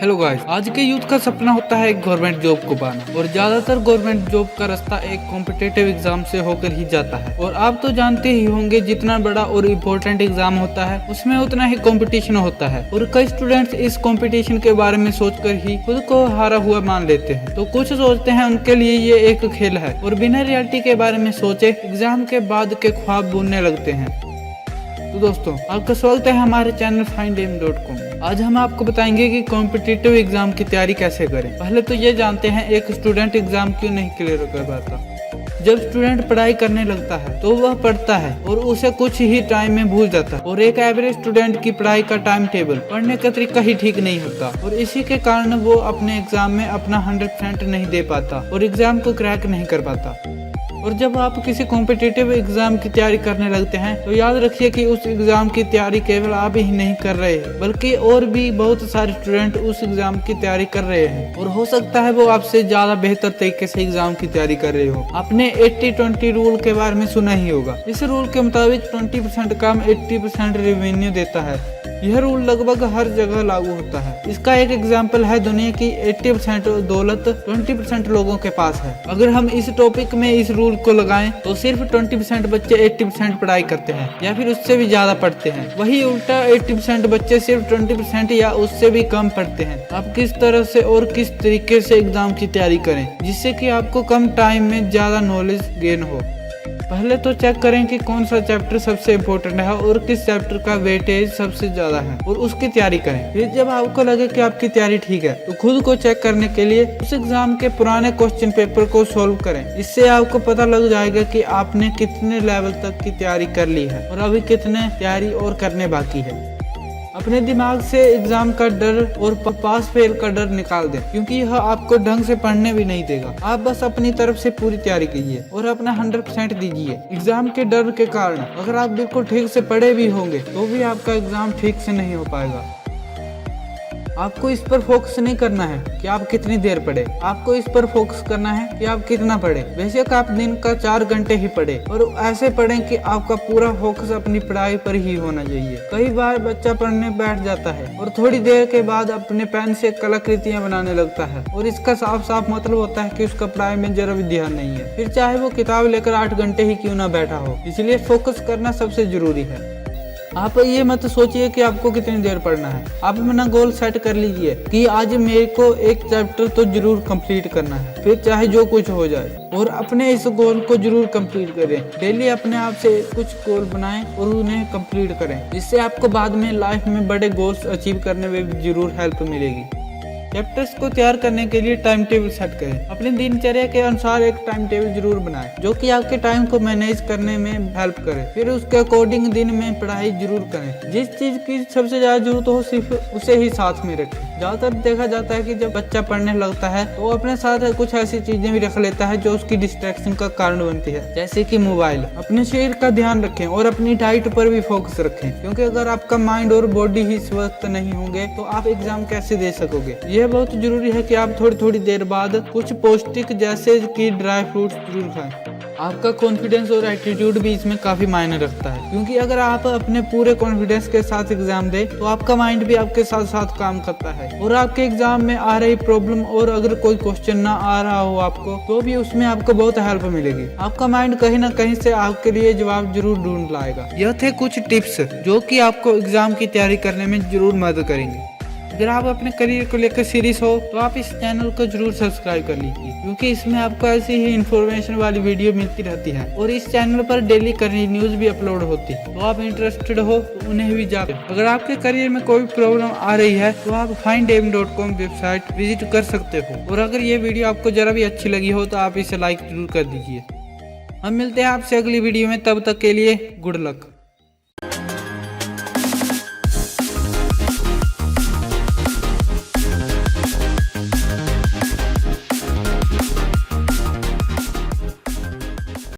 Hello guys, आज के youth का सपना होता है एक गवर्नमेंट जॉब को पाना और ज्यादातर गवर्नमेंट जॉब का रास्ता एक कॉम्पिटिटिव एग्जाम से होकर ही जाता है। और आप तो जानते ही होंगे जितना बड़ा और इम्पोर्टेंट एग्जाम होता है उसमें उतना ही कंपटीशन होता है और कई स्टूडेंट्स इस कंपटीशन के बारे में सोचकर ही खुद को हारा हुआ मान लेते हैं। तो कुछ सोचते हैं उनके लिए ये एक खेल है और बिना रियलिटी के बारे में सोचे एग्जाम के बाद के ख्वाब बुनने लगते हैं। तो दोस्तों, आपका स्वागत है हमारे चैनल findaim.com। आज हम आपको बताएंगे कि कॉम्पिटिटिव एग्जाम की तैयारी कैसे करें। पहले तो ये जानते हैं एक स्टूडेंट एग्जाम क्यों नहीं क्लियर कर पाता। जब स्टूडेंट पढ़ाई करने लगता है तो वह पढ़ता है और उसे कुछ ही टाइम में भूल जाता है और एक एवरेज स्टूडेंट की पढ़ाई का टाइम टेबल पढ़ने का तरीका ही ठीक नहीं होता और इसी के कारण वो अपने एग्जाम में अपना 100% नहीं दे पाता और एग्जाम को क्रैक नहीं कर पाता। और जब आप किसी कॉम्पिटिटिव एग्जाम की तैयारी करने लगते हैं तो याद रखिए कि उस एग्जाम की तैयारी केवल आप ही नहीं कर रहे बल्कि और भी बहुत सारे स्टूडेंट उस एग्जाम की तैयारी कर रहे हैं और हो सकता है वो आपसे ज्यादा बेहतर तरीके से एग्जाम की तैयारी कर रहे हो। आपने 80-20 रूल के बारे में सुना ही होगा। इस रूल के मुताबिक 20% काम 80% रेवेन्यू देता है। यह रूल लगभग हर जगह लागू होता है। इसका एक एग्जाम्पल है दुनिया की 80% दौलत 20% लोगों के पास है। अगर हम इस टॉपिक में इस रूल को लगाएं तो सिर्फ 20% बच्चे 80% पढ़ाई करते हैं या फिर उससे भी ज्यादा पढ़ते हैं। वही उल्टा 80% बच्चे सिर्फ 20% या उससे भी कम पढ़ते हैं। आप किस तरह से और किस तरीके से एग्जाम की तैयारी करें जिससे कि आपको कम टाइम में ज्यादा नॉलेज गेन हो। पहले तो चेक करें कि कौन सा चैप्टर सबसे इम्पोर्टेंट है और किस चैप्टर का वेटेज सबसे ज्यादा है और उसकी तैयारी करें। फिर जब आपको लगे कि आपकी तैयारी ठीक है तो खुद को चेक करने के लिए उस एग्जाम के पुराने क्वेश्चन पेपर को सॉल्व करें। इससे आपको पता लग जाएगा कि आपने कितने लेवल तक की तैयारी कर ली है और अभी कितने तैयारी और करने बाकी है। अपने दिमाग से एग्जाम का डर और पास फेल का डर निकाल दें क्योंकि यह आपको ढंग से पढ़ने भी नहीं देगा। आप बस अपनी तरफ से पूरी तैयारी कीजिए और अपना 100% दीजिए। एग्जाम के डर के कारण अगर आप बिल्कुल ठीक से पढ़े भी होंगे तो भी आपका एग्जाम ठीक से नहीं हो पाएगा। आपको इस पर फोकस नहीं करना है कि आप कितनी देर पढ़े, आपको इस पर फोकस करना है कि आप कितना पढ़े। बेशक आप दिन का 4 घंटे ही पढ़े और ऐसे पढ़ें कि आपका पूरा फोकस अपनी पढ़ाई पर ही होना चाहिए। कई बार बच्चा पढ़ने बैठ जाता है और थोड़ी देर के बाद अपने पेन से कलाकृतियां बनाने लगता है और इसका साफ साफ मतलब होता है कि उसका पढ़ाई में जरा भी ध्यान नहीं है। फिर चाहे वो किताब लेकर 8 घंटे ही क्यों ना बैठा हो। इसलिए फोकस करना सबसे जरूरी है। आप ये मत सोचिए कि आपको कितनी देर पढ़ना है। आप अपना गोल सेट कर लीजिए कि आज मेरे को एक चैप्टर तो जरूर कंप्लीट करना है, फिर चाहे जो कुछ हो जाए। और अपने इस गोल को जरूर कंप्लीट करें। डेली अपने आप से कुछ गोल बनाएं और उन्हें कंप्लीट करें। इससे आपको बाद में लाइफ में बड़े गोल्स अचीव करने में भी जरूर हेल्प मिलेगी। चैप्टर्स को तैयार करने के लिए टाइम टेबल सेट करें। अपनी दिनचर्या के अनुसार एक टाइम टेबल जरूर बनाएं जो कि आपके टाइम को मैनेज करने में हेल्प करे। फिर उसके अकॉर्डिंग दिन में पढ़ाई जरूर करें। जिस चीज की सबसे ज्यादा जरूरत हो सिर्फ उसे ही साथ में रखें। ज्यादातर देखा जाता है कि जब बच्चा पढ़ने लगता है तो अपने साथ कुछ ऐसी चीजें भी रख लेता है जो उसकी डिस्ट्रैक्शन का कारण बनती है, जैसे कि मोबाइल। अपने शरीर का ध्यान रखें और अपनी डाइट पर भी फोकस रखें क्योंकि अगर आपका माइंड और बॉडी ही स्वस्थ नहीं होंगे तो आप एग्जाम कैसे दे सकोगे। यह बहुत जरूरी है कि आप थोड़ी देर बाद कुछ पौष्टिक जैसे कि ड्राई फ्रूट्स जरूर खाएं। आपका कॉन्फिडेंस और एटीट्यूड भी इसमें काफी मायने रखता है क्योंकि अगर आप अपने पूरे कॉन्फिडेंस के साथ एग्जाम दें तो आपका माइंड भी आपके साथ साथ काम करता है और आपके एग्जाम में आ रही प्रॉब्लम और अगर कोई क्वेश्चन ना आ रहा हो आपको तो भी उसमें आपको बहुत हेल्प मिलेगी। आपका माइंड कहीं ना कहीं से आपके लिए जवाब जरूर ढूंढ लाएगा। यह थे कुछ टिप्स जो कि आपको एग्जाम की तैयारी करने में जरूर मदद करेंगे। अगर आप अपने करियर को लेकर सीरियस हो तो आप इस चैनल को जरूर सब्सक्राइब कर लीजिए क्योंकि इसमें आपको ऐसी ही इंफॉर्मेशन वाली वीडियो मिलती रहती है और इस चैनल पर डेली करंट न्यूज भी अपलोड होती है। तो आप इंटरेस्टेड हो तो उन्हें भी जाकर अगर आपके करियर में कोई प्रॉब्लम आ रही है तो आप findaim.com वेबसाइट विजिट कर सकते हो। और अगर ये वीडियो आपको जरा भी अच्छी लगी हो तो आप इसे लाइक जरूर कर दीजिए। हम मिलते हैं आपसे अगली वीडियो में, तब तक के लिए गुड लक।